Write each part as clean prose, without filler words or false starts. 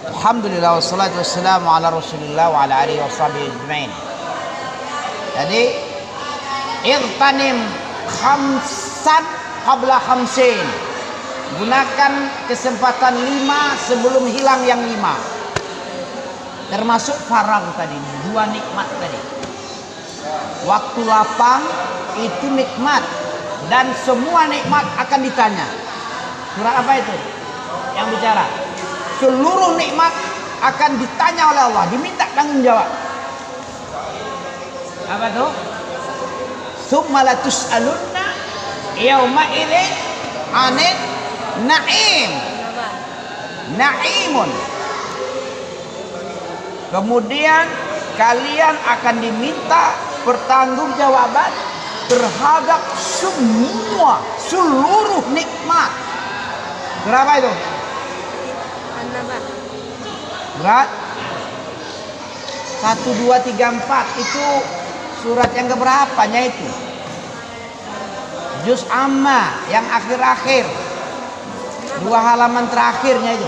Alhamdulillah wassalatu wassalamu ala Rasulillah wa ala alihi washabihi ajmain. Jadi irtanim khamsan qabla khamsin. Gunakan kesempatan 5 sebelum hilang yang 5. Termasuk farag tadi, 2 nikmat tadi. Waktu lapang itu nikmat dan semua nikmat akan ditanya. Surah apa itu yang bicara? Seluruh nikmat akan ditanya oleh Allah, diminta tanggung jawab. Apa tuh? Tsumma latus'alunna yauma idzin 'anil na'im. Na'imun. Kemudian kalian akan diminta pertanggungjawaban terhadap seluruh nikmat. Berapa itu? Berat 1, 2, 3, 4 itu surat yang keberapanya itu? Juz Amma yang akhir-akhir 2 halaman terakhirnya itu.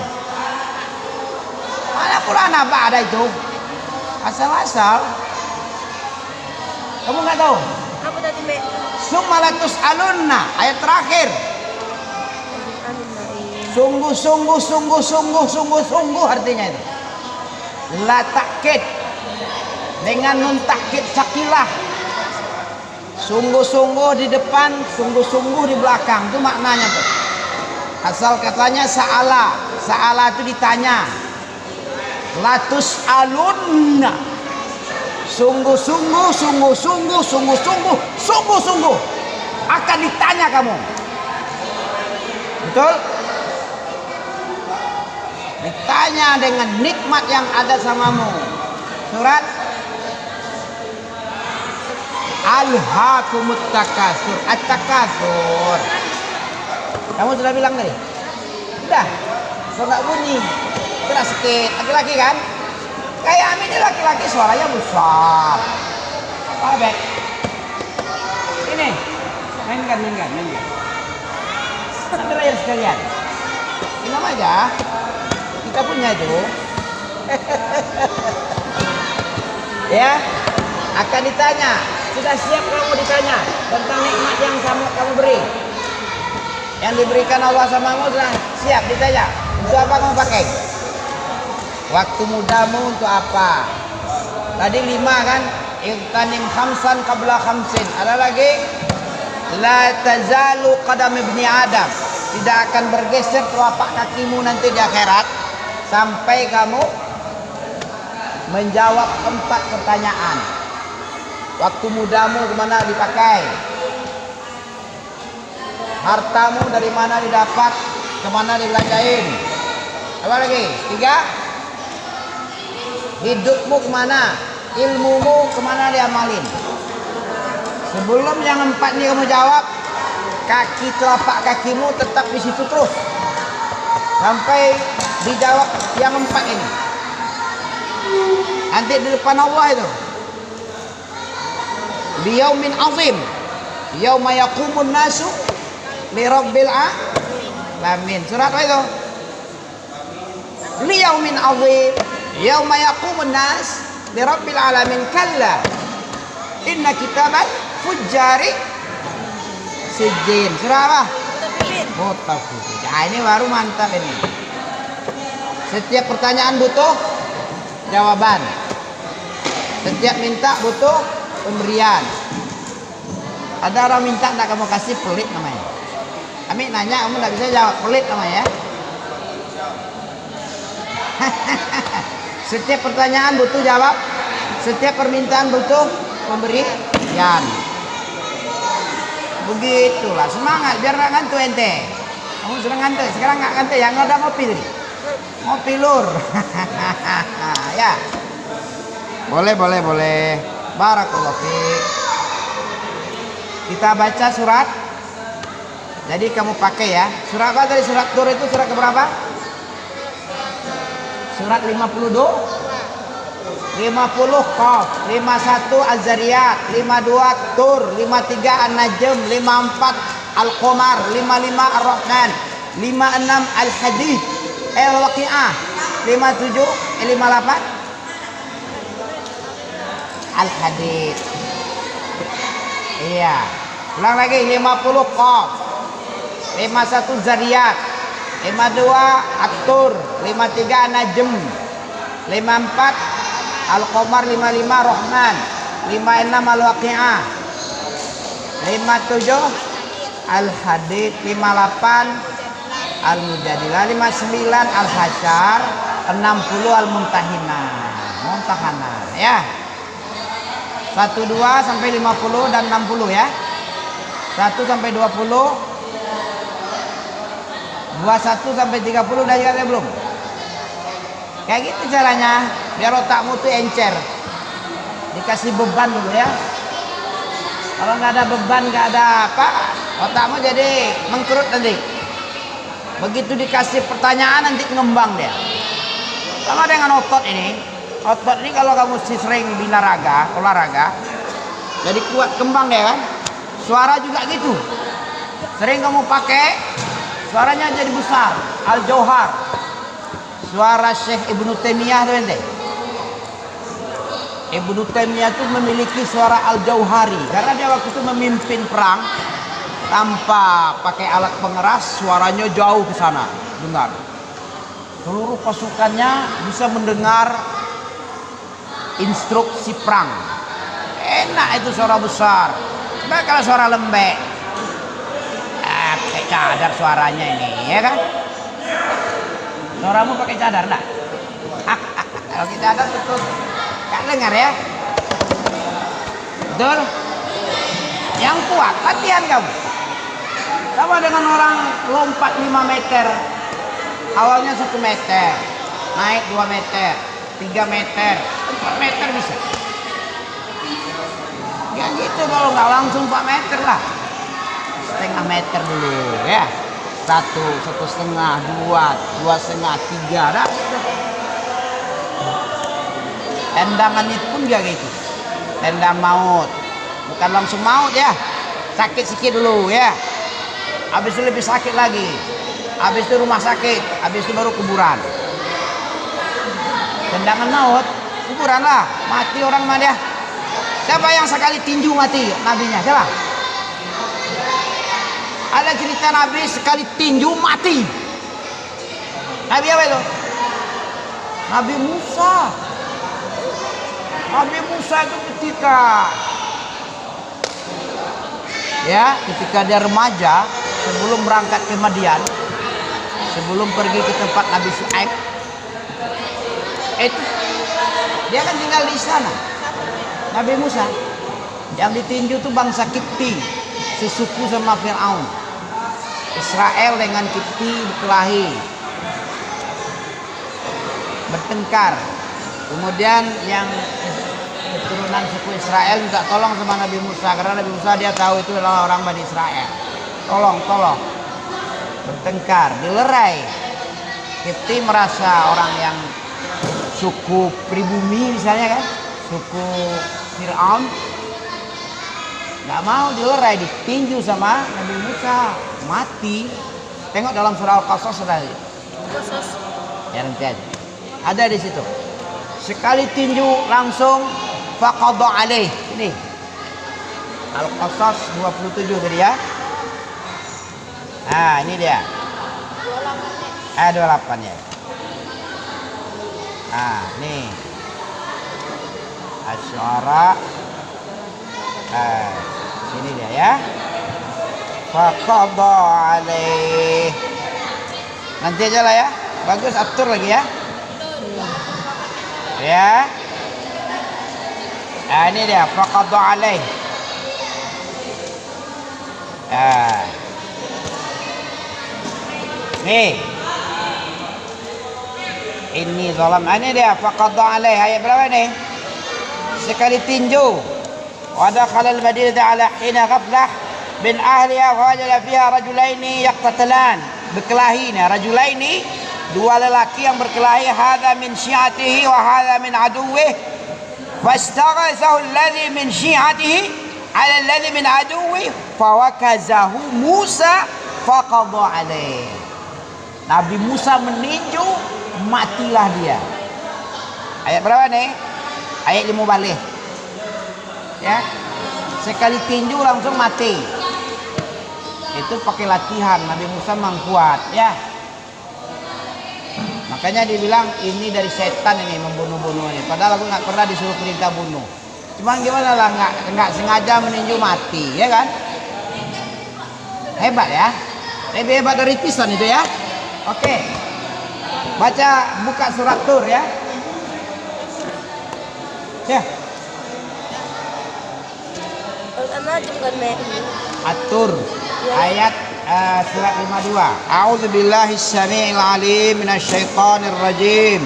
Mana Quran apa ada itu? Asal-asal. Kamu nggak tahu? Apa tadi, Mbak? Tsumma latus'alunna ayat terakhir. Sungguh artinya itu. La takkid dengan nun takkid sakilah. Sungguh-sungguh di depan, sungguh-sungguh di belakang, itu maknanya tuh. Asal katanya sa'ala. Sa'ala itu ditanya. Latus'alunna. Sungguh-sungguh akan ditanya kamu. Betul? Ditanya dengan nikmat yang ada samamu. Surat Alhaakumut Takatsur. At-Takatsur. Kamu sudah bilang tadi? Sudah. So nggak bunyi. Keras sedikit. Laki-laki kan? Kayak Amin ini laki-laki suaranya besar. Apa Bek? Ini. Mainkan. Ambil aja sekalian. Minum aja. Kita punya itu. Ya, akan ditanya. Sudah siap kamu ditanya tentang nikmat yang kamu beri? Yang diberikan Allah sama kamu sudah siap ditanya. Untuk apa kamu pakai? Waktu mudamu untuk apa? Tadi 5 kan? Irtanim khamsan qabla khamsin. Ada lagi? La tazalu qadam ibni Adam. Tidak akan bergeser telapak kakimu nanti di akhirat sampai kamu menjawab 4 pertanyaan. Waktu mudamu kemana dipakai? Hartamu dari mana didapat? Kemana dibelanjain? Apa lagi? 3. Hidupmu kemana? Ilmumu kemana diamalin? Sebelum yang 4 ini kamu jawab, kaki telapak kakimu tetap di situ terus sampai dijawab yang 4 ini. Nanti di depan Allah itu. Liyaumin azim. Yauma yaqumun nasu li rabbil alamin. Surat apa itu? Liyaumin azim. Yauma yaqumun nas li rabbil alamin. Kalla inna kitabal fujjari sijjin. Surah apa? Mutaffifin. Nah, ini baru mantap ini. Setiap pertanyaan butuh jawaban. Setiap minta butuh pemberian. Ada orang minta enggak kamu kasih, pelit namanya. Kami nanya kamu enggak bisa jawab, pelit namanya. Setiap pertanyaan butuh jawab. Setiap permintaan butuh pemberian. Begitulah, semangat biar nggak ngantuk ente. Kamu sudah ngantuk, sekarang nggak ngantuk ya, nggak ada ngopi tadi. Ngopi lur. Ya. Boleh. Barakallahu fiik. Kita baca surat. Jadi kamu pakai ya. Surat apa tadi? Surat Tur itu surat keberapa? Surat 52. 50 Qaf, 51 Az-Zariyat, 52 Tur, 53 An-Najm, 54 Al-Qamar, 55 Ar-Rahman, 56 Al-Hadid, Al-Waqi'ah, 57, 58. Al-Hadid. Iya. Ulang lagi 50 Qaf. 51 Zariyat. 52 At-Tur. 53 Najm. 54 Al-Qamar. 55 Rahman. 56 Al-Waqi'ah. 57 Al-Hadid. 58 Al-Mujadilah. 59 Al-Hasyar. 60 Al-Mumtahinah. Mumtahanah ya. 12 sampai 50 dan 60 ya. 1 sampai 20. 21 sampai 30 udah juga belum? Kayak gitu caranya biar otakmu tuh encer. Dikasih beban dulu ya. Kalau nggak ada beban, nggak ada apa, otakmu jadi mengkerut nanti. Begitu dikasih pertanyaan nanti ngembang dia. Sama dengan otot ini. Otot ini kalau kamu sering olahraga, jadi kuat kembang dia kan. Suara juga gitu. Sering kamu pakai, suaranya jadi besar. Al-Jauhar. Suara Syekh Ibnu Taimiyah tuh ente. Ibnu Taimiyah itu memiliki suara Al-Jauhari karena dia waktu itu memimpin perang tanpa pakai alat pengeras, suaranya jauh ke sana dengar. Seluruh pasukannya bisa mendengar instruksi perang. Enak itu suara besar. Coba kalau suara lembek, pakai cadar suaranya ini, ya kan? Suaramu pakai cadar enggak? Kalau pakai cadar betul. Gak dengar ya? Betul? Yang kuat, latihan kamu. Sama dengan orang lompat 5 meter. Awalnya 1 meter, naik 2 meter, 3 meter, 4 meter bisa. Ya gitu kalau nggak langsung 4 meter lah. Setengah meter dulu ya. 1,5, 2, 2,5, 3 dah. Tendangan itu pun juga gitu. Tendang maut. Bukan langsung maut ya. Sakit sedikit dulu ya. Habis itu lebih sakit lagi. Habis itu rumah sakit. Habis itu baru kuburan. Tendangan maut, kuburan lah. Mati orang mah dia. Siapa yang sekali tinju mati? Nabinya siapa? Ada cerita Nabi sekali tinju mati. Nabi apa itu? Nabi Musa. Nabi Musa itu ketika dia remaja, sebelum berangkat ke Madian, sebelum pergi ke tempat Nabi Syuaib, itu dia kan tinggal di sana. Nabi Musa yang ditinju itu bangsa Kipti, sesuku sama Fir'aun. Israel dengan Kipti berkelahi, bertengkar. Kemudian yang keturunan suku Israel minta tolong sama Nabi Musa karena Nabi Musa dia tahu itu adalah orang Bani Israel. Tolong. Bertengkar, dilerai. Kipti merasa orang yang suku pribumi misalnya kan, suku Fir'aun, nggak mau dilerai, ditinju sama Nabi Musa, mati. Tengok dalam surah Al-Qasas tadi. Ya nanti aja. Ada di situ. Sekali tinju langsung faqadha alaih. Ini Al-Qasas 27 tadi ya. Nah, ini dia. 28 ya. Nah, nih. Asy-Syu'ara. Sini dia ya. Faqadha alaih. Nanti aja lah ya. Bagus, atur lagi ya. Ya. Nah, ini dia faqadha alaih. Nih. Ini zalam. Ini dia faqadha alaih. Ayat berapa nih? Sekali tinju. Wa dakhala al-madinata ala hina ghaflah bin ahliha wa wajada fiha rajulaini yaqtatalan. Berkelahi nih, rajulaini, dua lelaki yang berkelahi, hadza min syi'atihi wa hadza min aduwwihi. Fastaghathahu alladhi min syi'atihi 'ala alladhi min aduwwihi fawakazahu Musa faqadha alaih. Nabi Musa meninju matilah dia. Ayat berapa nih? Ayat 5 balik. Ya. Sekali tinju langsung mati. Itu pakai latihan. Nabi Musa memang kuat, ya. Makanya dibilang ini dari setan ini membunuh-bunuh ini. Padahal aku nggak pernah disuruh perintah bunuh. Cuman gimana lah nggak sengaja meninju mati, ya kan? Hebat ya. Lebih hebat dari Tyson itu ya. Oke. Baca buka surat Tur ya. Ya. At-Tur ayat surat 52. A'udzubillahi syami'il 'alim minasyaitonir rajim.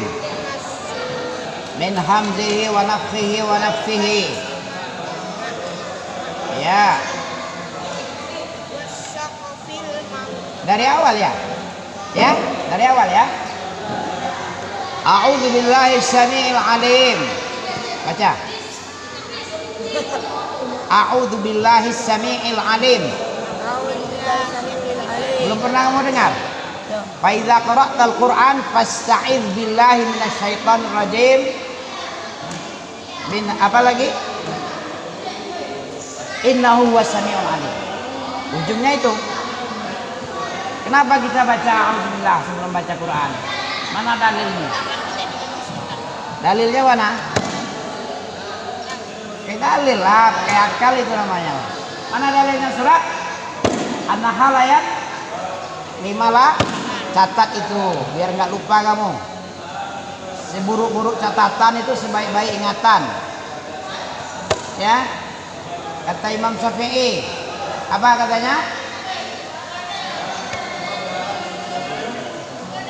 Min hamzihi wa nafthihi wa nafthihi. Ya. Dari awal ya. Ya, dari awal ya. A'udzubillahi syami'il 'alim. Baca. A'udzubillahi syami'il 'alim. Belum pernah kamu dengar? Fa idza qara'tal Qur'an fasta'iz billahi minasyaitonir rajim. Min apa lagi? Innahu huwas-sami'ul 'alim. Ujungnya itu. Kenapa kita baca auzubillah sebelum baca Quran? Mana dalilnya? Dalilnya mana? Kayak dalil lah, kayak akal itu namanya. Mana dalilnya surat? An-Nahl ayat 5 lah. Catat itu biar nggak lupa kamu. Seburuk-buruk catatan itu sebaik-baik ingatan. Ya. Kata Imam Syafi'i. Apa katanya?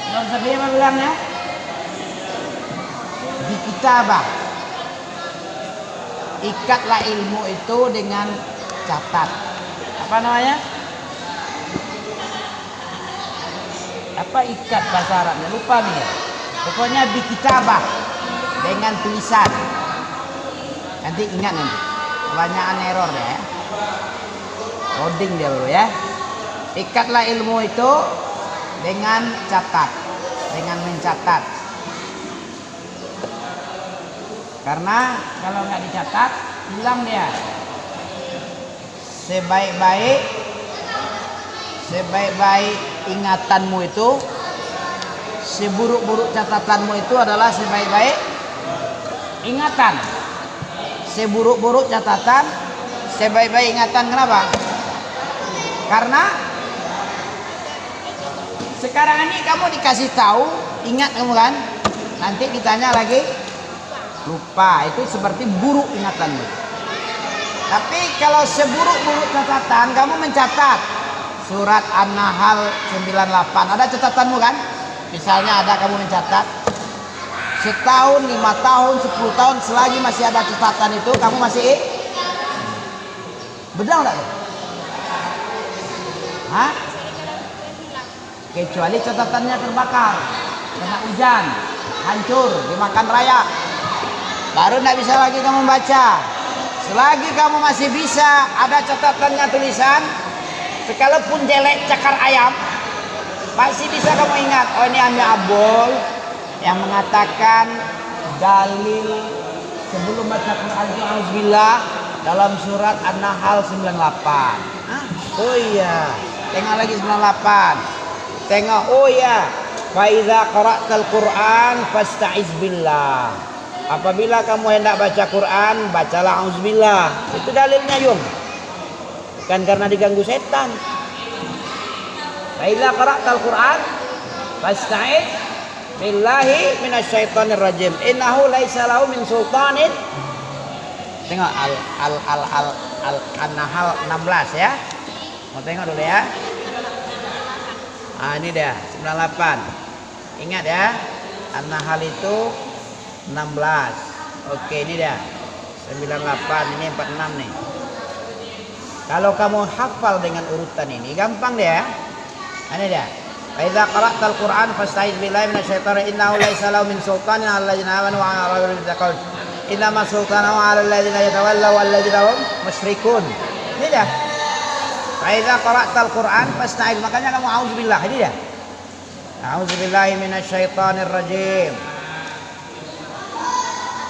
Imam Syafi'i apa bilangnya? Di kitabah. Ikatlah ilmu itu dengan catat. Apa namanya? Apa ikat bahasa Arabnya? Lupa nih ya. Pokoknya di kitabah dengan tulisan. Nanti ingat nanti. Kebanyakan error ya. Loading dia dulu ya. Ikatlah ilmu itu dengan catat, dengan mencatat. Karena kalau nggak dicatat, hilang dia. Sebaik-baik ingatanmu itu, seburuk-buruk catatanmu itu adalah sebaik-baik ingatan. Seburuk-buruk catatan, sebaik-baik ingatan. Kenapa? Karena sekarang ini kamu dikasih tahu, ingat kamu kan? Nanti ditanya lagi, lupa. Itu seperti buruk ingatanmu. Tapi kalau seburuk-buruk catatan, kamu mencatat. Surat An-Nahl 98. Ada catatanmu kan? Misalnya ada kamu mencatat. Setahun, 5 tahun, 10 tahun, selagi masih ada catatan itu, kamu masih benar enggak? Hah? Kecuali catatannya terbakar, kena hujan, hancur, dimakan raya. Baru enggak bisa lagi kamu baca. Selagi kamu masih bisa ada catatannya tulisan, sekalipun jelek cakar ayam, masih bisa kamu ingat. Oh, ini Ami Abol yang mengatakan dalil sebelum baca Quran itu auzubillah dalam surat An-Nahl 98. Oh iya, tengok lagi 98. Tengok, oh iya, fa idza qara'tal Qur'an fasta'iz billah. Apabila kamu hendak baca Quran, bacalah auzubillah. Itu dalilnya, Yung. Bukan karena diganggu setan. Fa idza qara'tal Qur'an fasta'iz billahi minasyaitonir rajim. Innahu laisa lahu min sultanin. Tengok An-Nahl 16 ya. Mau tengok dulu ya. Ini dia 98. Ingat ya. An-Nahl itu 16. Oke, ini dia 98, ini 46 nih. Kalau kamu hafal dengan urutan ini gampang deh ya. Ini dia. Fa idza qara'tal Qur'an fasta'iz billahi minasyaitonir innahu laisa lahu min sultanin 'alal ladzina amanu wa 'ala rabbihim yatawakkalun. Innama sultanahu 'alal ladzina yatawallaw wal ladzina hum musyrikun. Ini dia. Fa idza qara'tal Qur'an fasta'iz, makanya kamu auzubillah. Ini dia. A'udzubillahi minasyaitonirrajim.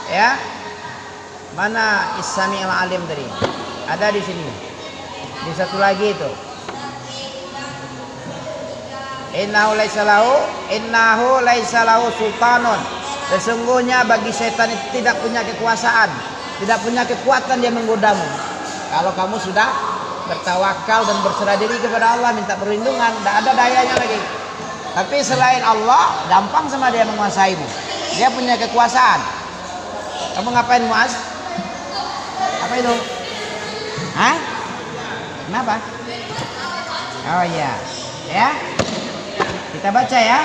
Ya. Mana Is-Sami'ul Alim tadi? Ada di sini. Di satu lagi itu. Innahu laisa lahu sultanun. Sesungguhnya bagi setan itu tidak punya kekuasaan, tidak punya kekuatan dia menggodamu. Kalau kamu sudah bertawakal dan berserah diri kepada Allah, minta perlindungan, tidak ada dayanya lagi. Tapi selain Allah, gampang sama dia menguasaimu. Dia punya kekuasaan. Kamu ngapain, Muaz? Apa itu? Hah? Kenapa? Oh iya. Ya. Kita baca ya.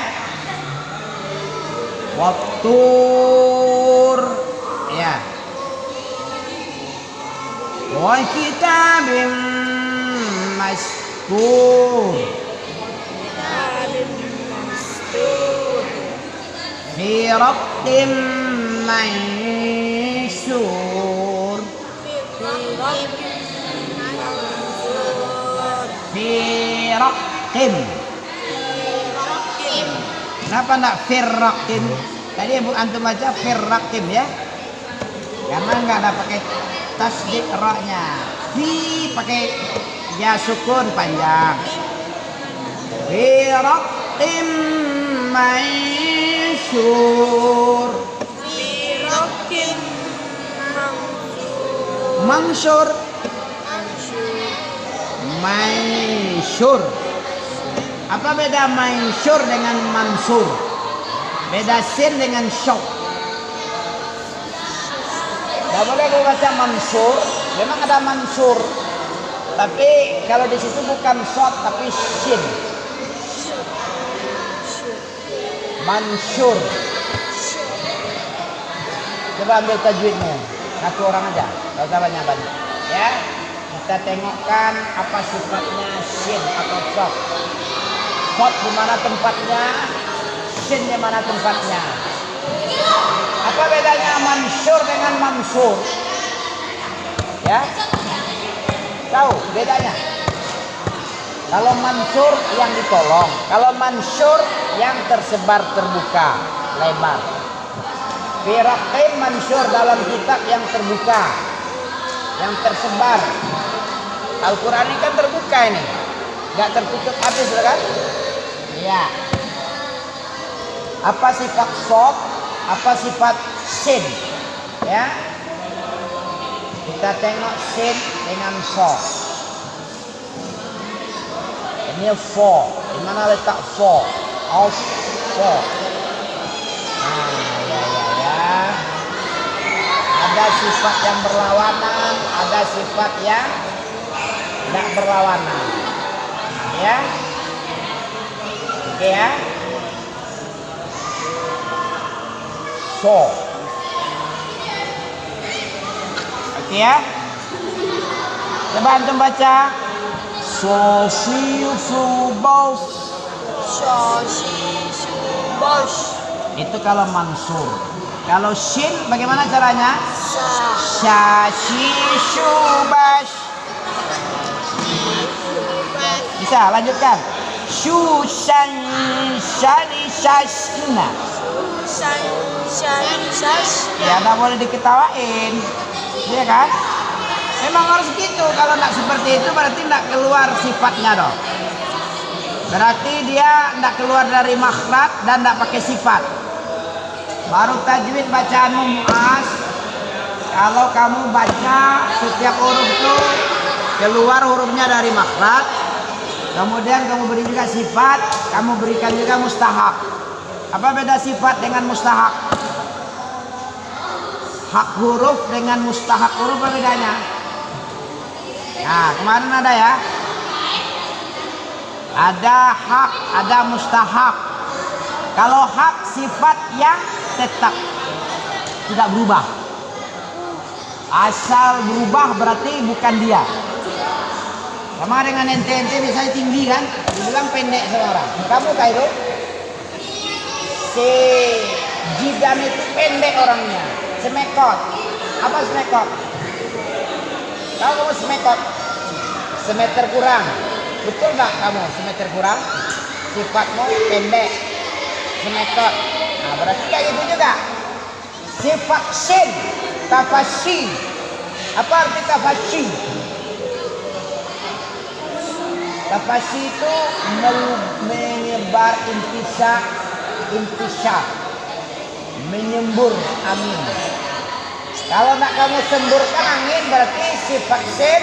Wattur. Ya. Wa kitabim mastur. Fi raqqim mansyur. Fi raqqim. Kenapa enggak firraqim? Tadi Ibu antum baca firraqim ya. Karena enggak ada pakai tasdid ra-nya. Fi pakai ya sukun panjang. Firraqim mansyur. Firraqim Mansyur. Mansyur. Apa beda mansyur dengan mansur? Beda sin dengan syok. Tidak boleh kita baca mansur. Memang ada mansur, tapi kalau di situ bukan shot tapi sin. Mansur. Coba ambil tajwidnya. Satu orang aja. Tidak usah banyak-banyak. Ya. Kita tengokkan apa sifatnya sin atau shot. Shot di mana tempatnya, sin di mana tempatnya. Apa bedanya mansur dengan mansur? Ya, tahu bedanya? Kalau mansur yang ditolong, kalau mansur yang tersebar terbuka lebar. Firaqim mansur dalam kitab yang terbuka, yang tersebar. Al-Quran ini kan terbuka ini, nggak tertutup habis kan? Ya. Apa sifat shad? Apa sifat sin? Ya. Kita tengok sin dengan shad. Ini fo. Di mana letak fo? Of fo. Nah, ya. Ada sifat yang berlawanan, ada sifat yang tidak berlawanan. Ya. Oke ya. So. Oke ya. Coba antum baca. Sosifubos. Sosifubos. Itu kalau mansur. Kalau shin bagaimana caranya? Shashishubas. Bisa lanjutkan. Shusan shalisasna. Ya tidak boleh diketawain, ya kan? Memang harus gitu. Kalau tidak seperti itu berarti tidak keluar sifatnya dong. Berarti dia tidak keluar dari makhraj dan tidak pakai sifat. Baru tajwid bacaanmu Muaz. Kalau kamu baca setiap huruf itu keluar hurufnya dari makhraj, kemudian kamu beri juga sifat, kamu berikan juga mustahak. Apa beda sifat dengan mustahak? Hak huruf dengan mustahak huruf apa bedanya? Nah, kemarin ada ya. Ada hak, ada mustahak. Kalau hak sifat yang tetap tidak berubah. Asal berubah berarti bukan dia. Sama dengan ente misalnya tinggi kan, dibilang pendek sama orang. Kamu kayak itu? Si Jidan itu pendek orangnya, semekot. Apa semekot? Tahu kamu semekot? Semeter kurang. Betul nggak kamu semeter kurang? Sifatmu pendek. semetot. Nah, berarti kayak gitu juga. Sifat sin, tafasyi. Apa arti tafasyi? Tafasyi itu menyebar intisar, menyembur angin. Kalau nak kamu semburkan angin berarti sifat sin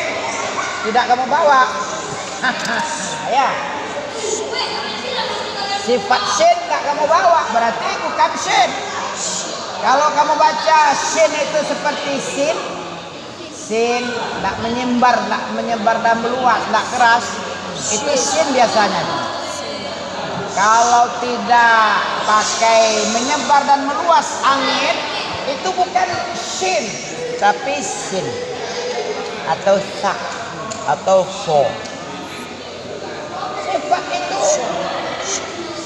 tidak kamu bawa. Ya. Sifat sin tak kamu bawa berarti bukan sin. Kalau kamu baca sin itu seperti sin tak menyebar dan meluas, tak keras, itu sin biasanya. Kalau tidak pakai menyebar dan meluas angin, itu bukan sin, tapi sin atau sak atau so.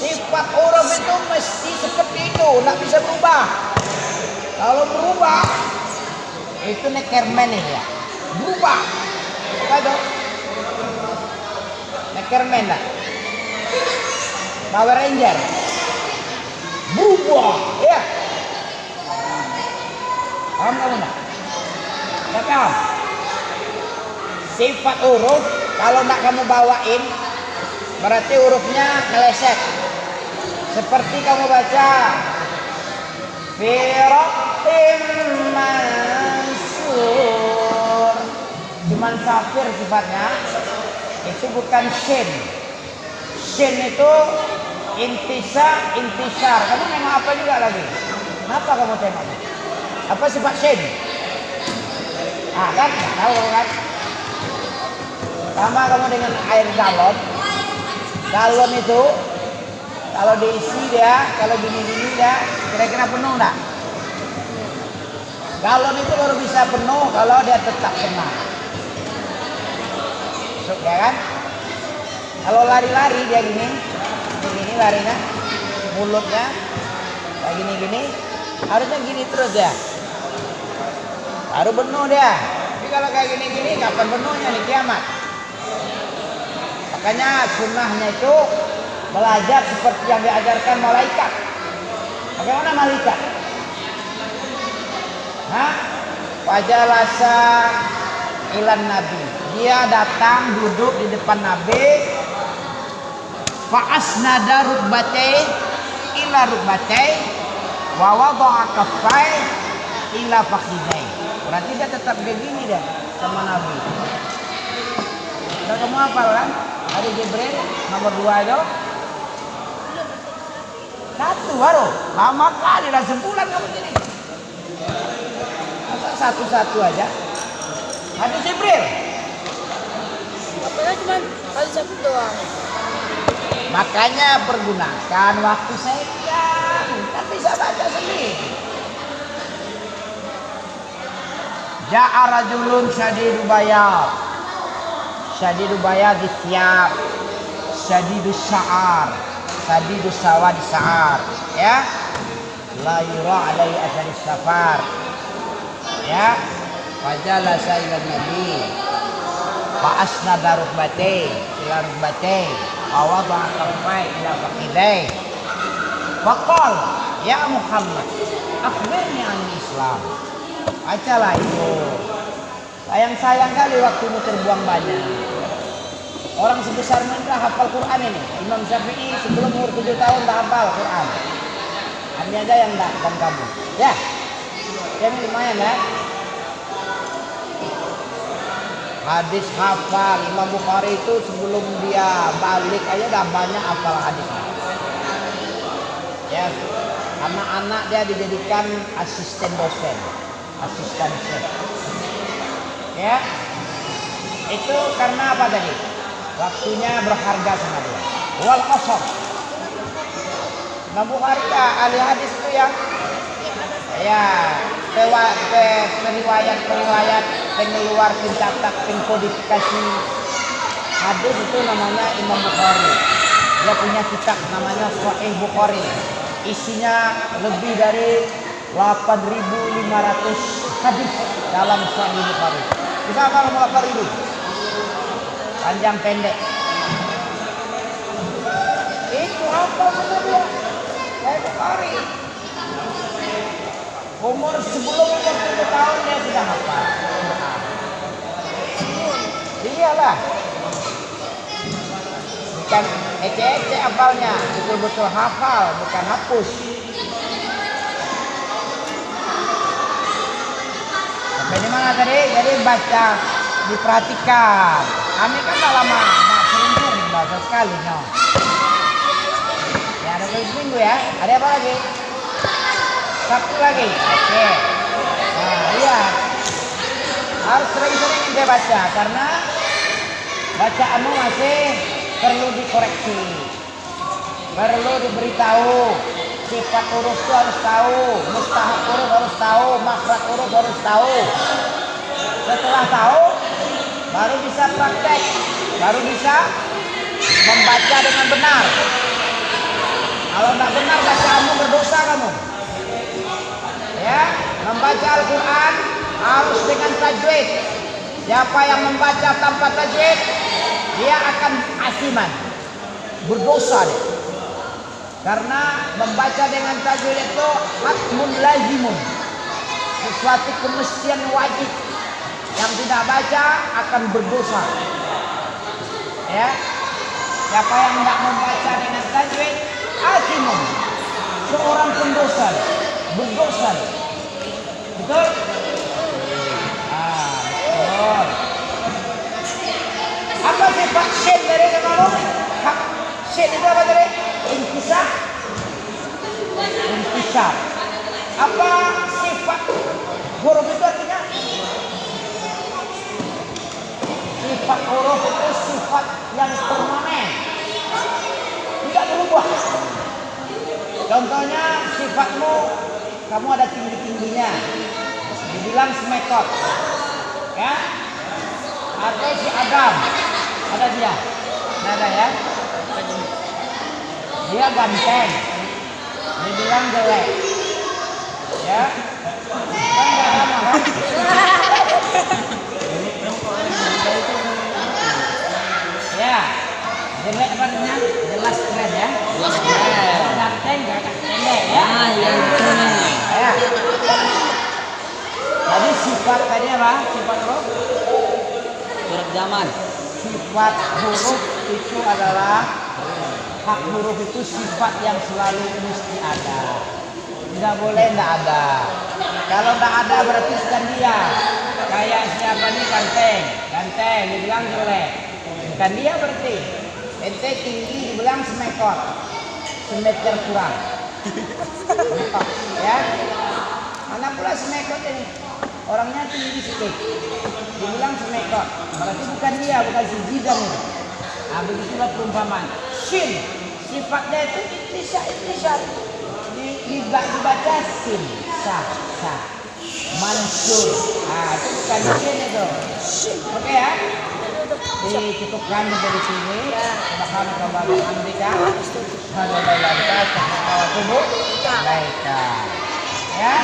Sifat huruf itu mesti seperti itu, nggak bisa berubah. Kalau berubah, itu Neckerman ya, berubah. Kado, Neckerman lah, Power Ranger, berubah, ya. Paham kamu nggak? Nggak paham? Sifat huruf kalau nggak kamu bawain, berarti hurufnya meleset. Seperti kamu baca Firaqim mansur, cuman safir sifatnya, itu bukan sin. Sin itu intisar. Kamu nengok apa juga lagi? Kenapa kamu tengok? Apa sifat sin? Kan? Tahu kan? Sama kamu dengan air galon. Galon itu kalau diisi dia, kalau gini-gini dia kira-kira penuh enggak? Galon itu baru bisa penuh kalau dia tetap tenang. Masuk ya kan? Kalau lari-lari dia gini larinya, mulutnya kayak gini-gini, harusnya gini terus dia. Baru penuh dia. Tapi kalau kayak gini-gini, kapan penuhnya nih kiamat? Makanya sunnahnya itu belajar seperti yang diajarkan malaikat. Bagaimana malaikat? Wajalasa ilan nabi. Dia datang duduk di depan Nabi. Fa'asnada rukbatai ila rukbatai wa wada'a kaffai ila fakhidai. Berarti dia tetap begini dia sama Nabi. Udah kamu hafal kan? Hari Jibril nomor 2 itu. Satu baru. Lama kali dah sebulan kamu gini. Masa satu-satu aja. Hadis Jibril. Apalagi cuma kali satu doang. Makanya pergunakan waktu senggang. Kan bisa baca sendiri. Ja'a rajulun syadidu bayad. Syadidu bayad disiap. Syadidu sya'ar. Syadidu sawad sa'ar. Ya. La yura alaihi asaris safar. Ya. Fajalasa ila nabi. Fa'asnada rukbatay ila rukbatay. Awada'a kaffay ila fakhidai. Faqal ya Muhammad, akhbirni an Islam. Bacalah itu. Sayang kali waktumu terbuang banyak. Orang sebesar mereka hafal Quran ini. Imam Syafi'i sebelum umur 7 tahun dah hafal Quran. Kami aja yang enggak, dan kamu. Ya. Yang lumayan ya. Hadis hafal. Imam Bukhari itu sebelum dia balik aja dah banyak hafal hadis. Ya. Anak-anak dia dijadikan asisten dosen. Asisten chef. Ya. Itu karena apa tadi? Waktunya berharga sama dia. Wal qasam. Imam Bukhari ahli hadis itu yang periwayat pengeluar pencatat pengkodifikasi hadis itu namanya Imam Bukhari. Dia punya kitab namanya Sahih Bukhari. Isinya lebih dari 8.500 hadis dalam Sahih Bukhari. Bisa kalau 8.000 panjang pendek itu apa semua dia? Qari. Umur sebelum 40 tahun dia sudah hafal Quran. Iyalah. Bukan ece-ece hafalnya, betul-betul hafal, bukan hapus. Sampai di mana tadi? Jadi baca, diperhatikan. Kami kan tak lama, tak sering baca sekali, no. Ya ada seminggu ya. Ada apa lagi? Sabtu lagi. Oke. Nah, iya. Harus sering-sering kita baca karena bacaanmu masih perlu dikoreksi. Perlu diberitahu. Sifat huruf itu harus tahu, mustahak huruf harus tahu, makhraj huruf harus tahu. Setelah tahu, baru bisa praktek, baru bisa membaca dengan benar. Kalau tidak benar bacaanmu berdosa kamu. Ya, membaca Al-Quran harus dengan tajwid. Siapa yang membaca tanpa tajwid, dia akan asiman, berdosa dia. Karena membaca dengan tajwid itu hatmun lazimun, sesuatu kemestian wajib. Yang tidak baca akan berdosa. Ya, siapa yang tidak membaca dengan tajwid, asimun, seorang pendosa, berdosa. Betul? Betul. Apa sifat syin dari kamu? Hak syin itu apa tadi? Intisab. Intisab. Apa sifat huruf itu artinya? Sifat huruf itu sifat yang permanen, tidak berubah. Contohnya sifatmu, kamu ada tinggi-tingginya, dibilang semekot, ya? Atau si Adam, ada dia, ada ya? Dia ganteng, dibilang jelek, ya? Kan nggak sama kan? Ya, jelek apa namanya? Jelas keren ya? Ganteng gak pendek ya? Ya. Jadi sifat tadi apa? Sifat huruf? Huruf zaman. Sifat huruf itu adalah hak huruf itu sifat yang selalu mesti ada. Tidak boleh tidak ada. Kalau tidak ada berarti bukan dia. Kayak siapa nih ganteng, ganteng dibilang jelek. Bukan dia berarti. Ente tinggi dibilang semekot, semeter kurang. Ya, mana pula semekot ini? Orangnya tinggi sedikit, dibilang semekot. Berarti bukan dia, bukan si jidam ini. Nah, begitulah perumpamaan. Sin, sifatnya itu intisab. Dibaca sin, sah. Mansur. Nah, itu bukan sin itu. Oke ya? Dicukupkan dari sini. Subhanallah walhamdulillah. Alhamdulillah. Ya.